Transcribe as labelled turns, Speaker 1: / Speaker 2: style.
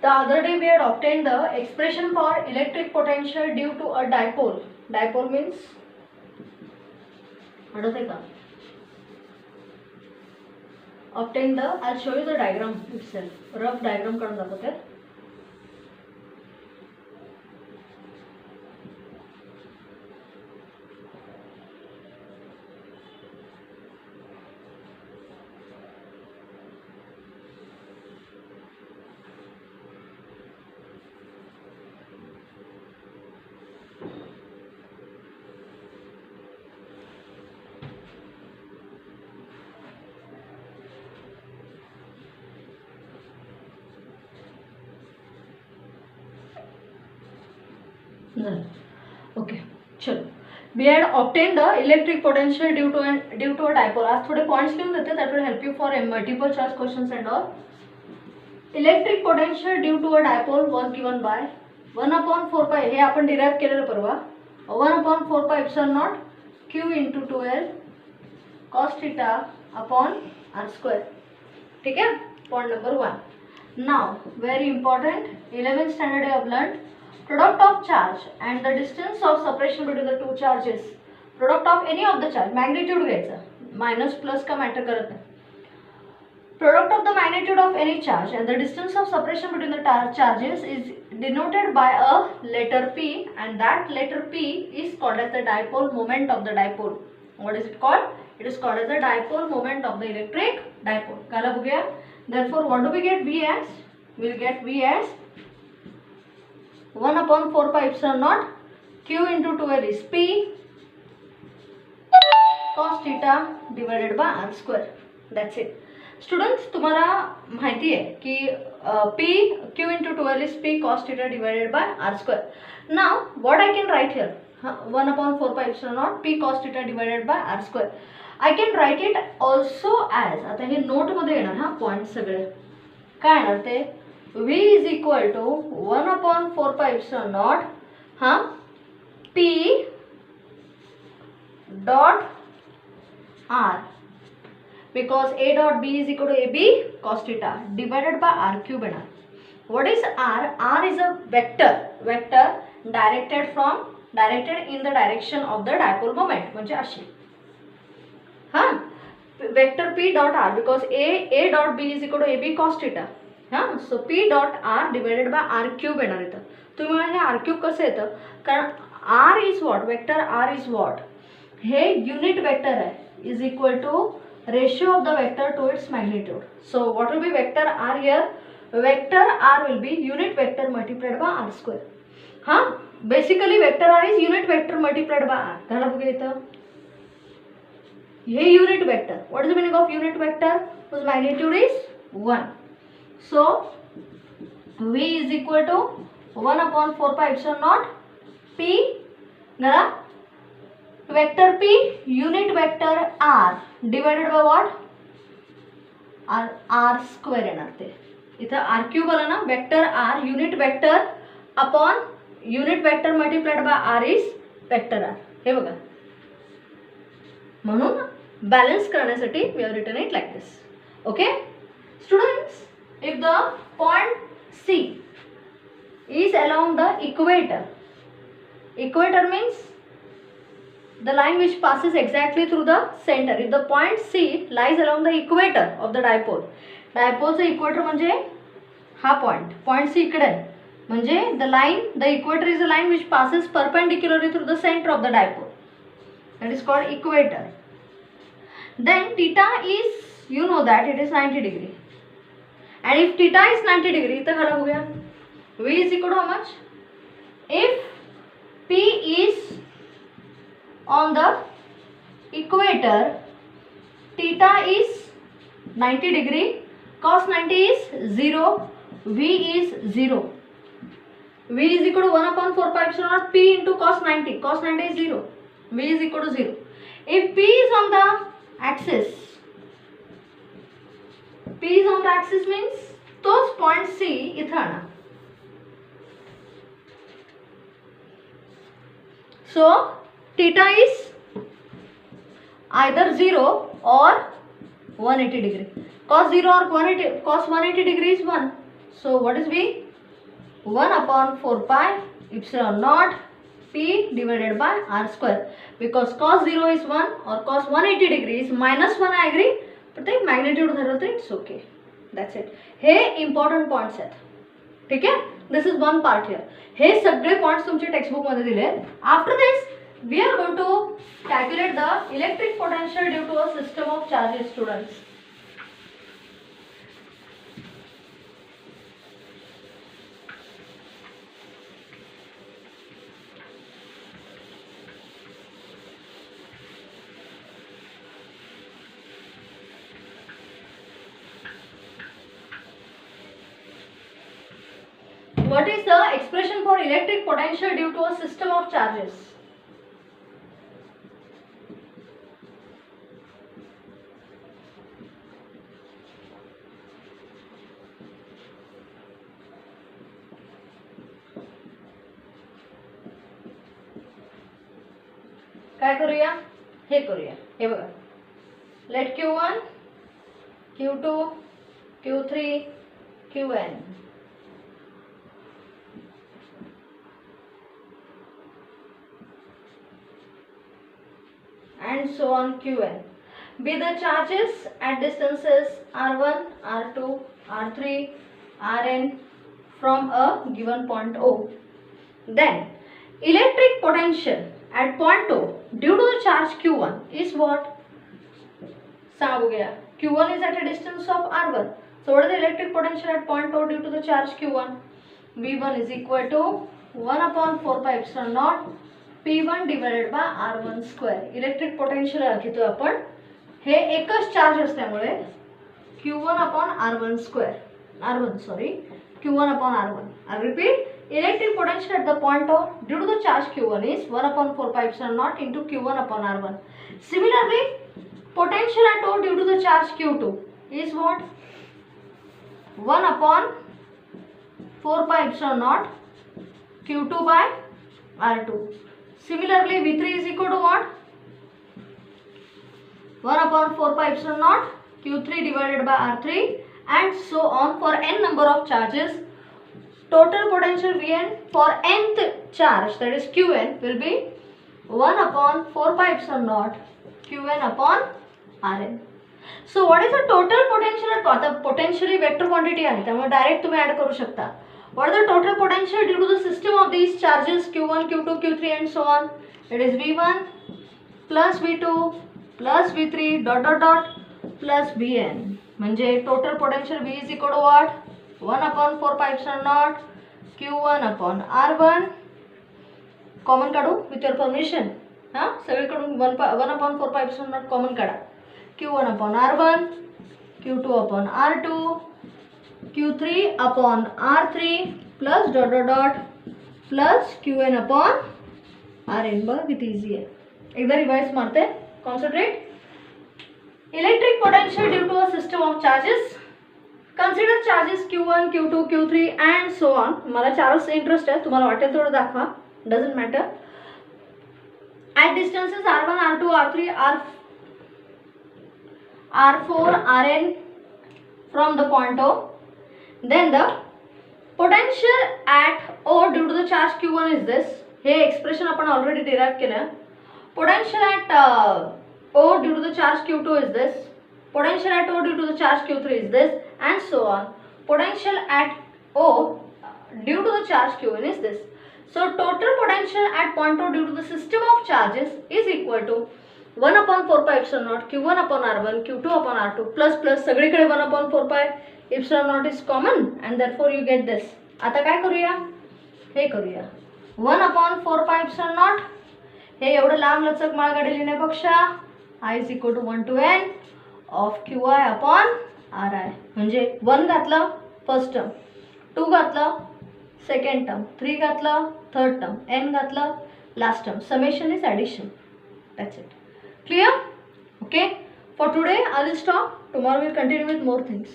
Speaker 1: The other day we had obtained the expression for electric potential due to a dipole. Dipole means obtain the, I'll show you the diagram itself. Rough diagram काढून दाखवते. Okay, चलो. We had obtained the electric potential due to a dipole. आज थोड़े points लिहून देते, that will help you for multiple choice questions and all. Electric potential due to a dipole was given by 1/4 pi. हे आपण derive केलेलं परवा. 1/4 pi epsilon naught q into 2l cos theta upon r square. ठीक है? Point number 1. Now, very important. 11th standard you have learned. Product of charge and the distance of separation between the two charges. Product of any of the charge. Magnitude घ्यायचा. Minus plus का matter करत नाही. Product of the magnitude of any charge and the distance of separation between the charges is denoted by a letter P, and that letter P is called as the dipole moment of the dipole. What is it called? It is called as the dipole moment of the electric dipole. कळलं बघूया. Therefore, what do we get V as? We will get V as 1/4 pi epsilon naught q into 2l is P cos theta divided by r square. That's it. Students, तुम्हाला माहिती आहे की P q into 2l is P cos theta divided by r square. Now, what I can write here? 1/4 pi epsilon naught P cos theta divided by r square. I can write it also as, आता हे note मध्ये येणार हा point सगळे काय येणार ते V is equal to 1/4 pi epsilon naught हा P dot R, because A dot B is equal to AB cos theta divided by R cube येणार. What is R? R is a vector directed in the direction of the dipole moment. म्हणजे अशी हा vector P dot R, because A dot B is equal to AB cos theta. हा, so P dot R divided by R cube येणार इथं. तुम्ही म्हणाल हे R cube कसं येतं? कारण R is what? Vector R is what? हे unit vector आहे, is equal to ratio of the vector to its magnitude. So what will be vector R here? Vector R will be unit vector multiplied by R square. हा, basically vector R is unit vector multiplied by R. घाला बघूया इथं. हे unit vector. What is the meaning of unit vector? Whose magnitude is 1. So V is equal to 1/4 pi epsilon naught P घाला vector P unit vector R divided by what? R square येणार ते. इथं R cube आला ना, vector R unit vector upon unit vector multiplied by R is vector R. हे बघा. म्हणून balance करण्यासाठी we have written it like this. Okay, students, if the point C is along the equator means the line which passes exactly through the center. If the point C lies along the equator of the dipole, dipoleचं equator म्हणजे हा point C इकडे आहे, म्हणजे the equator is a line which passes perpendicularly through the center of the dipole. That is called equator. Then theta is, you know that it is 90 degree. And if theta is 90 degree, इथं खड़ा हो गया. V is equal to how much? If P is on the equator, theta is 90 degree, cos 90 is 0, V is 0. V is equal to 1/4 pi epsilon naught P into cos 90. Cos 90 is 0. V is equal to 0. If P is on the axis, means तोच point C इथं आणा. So theta is either 0 or 180 degree. Cos 0 or cos 180 degree is 1. So what is V? 1 upon 4 pi epsilon naught p divided by r square. Because cos 0 is 1 or cos 180 degree is minus 1, I agree, but the magnitude धरलं तर it's okay. That's it. Hey important points आहेत. ठीक आहे. This is one part here. हे सगळे points तुमच्या textbook मध्ये दिले. After this we are going to calculate the electric potential due to a system of charges, students. What is the expression for electric potential due to a system of charges? काय करूया? हे करूया. हे बघा. Let Q1, Q2, Q3, Qn and so on Qn be the charges at distances r1, r2, r3, rn from a given point O. Then electric potential at point O due to the charge Q1 is what? सांग गया. Q1 is at a distance of r1. So what is the electric potential at point O due to the charge Q1? V1 is equal to 1 upon 4 pi epsilon naught P1 divided by R1 square. Electric potential घेतो आपण. हे एकच charge असल्यामुळे Q1 upon R1 square. Q1 upon R1. I'll repeat. Electric potential at the point O due to the charge Q1 is 1 upon 4 pi epsilon naught into Q1 upon R1. Similarly, potential at O due to the charge Q2 is what? 1 upon 4 pi epsilon naught Q2 by R2. Similarly, V3 is equal to what? 1 upon 4 pi epsilon naught Q3 divided by R3 and so on for n number of charges. Total potential Vn for nth charge, that is Qn, will be 1 upon 4 pi epsilon naught Qn upon Rn. So what is the total potential at the potentially vector quantity आहे त्यामुळे direct तुम्ही add करू शकता. What is the total potential due to the system of these charges Q1, Q2, Q3 and so on? It is V1 plus V2 plus V3 dot dot dot plus Vn. म्हणजे total potential V is equal to what? 1 upon 4 pi epsilon naught Q1 upon R1. Common काढू with your permission. हां सगळीकडून 1 upon 4 pi epsilon naught common काढा. Q1 upon R1, Q2 upon R2, Q3 upon R3 plus dot dot dot plus Qn upon Rn. बघा किती easy आहे. एकदा revise मारते. Concentrate. Electric potential due to a system of charges. Consider charges Q1, Q2, Q3 and so on. मला चारच interest आहे. तुम्हाला वाटेल थोडं दाखवा. Doesn't matter. At distances R1, R2, R3, R4, Rn from the point O. Then the potential at O due to the charge Q1 is this. हे expression आपण already derive केलं. Potential at O due to the charge Q2 is this. Potential at O due to the charge Q3 is this and so on. Potential at O due to the charge Q1 is this. So total potential at point O due to the system of charges is equal to 1 upon 4 pi epsilon naught Q1 upon R1 Q2 upon R2 plus सगळीकडे 1 upon 4 pi epsilon naught is common and therefore you get this. आता काय करूया? हे करूया. 1 upon 4 pi epsilon naught. हे एवढं लांब लचक माळगाडी लिहिण्यापेक्षा I is equal to 1 to n of Qi upon Ri. म्हणजे 1 घातलं फर्स्ट टर्म, 2 घातलं सेकंड टर्म, 3 घातलं थर्ड टर्म, n घातलं last term. Summation is addition. That's it. Clear? Okay. For today I will stop. Tomorrow we'll continue with more things.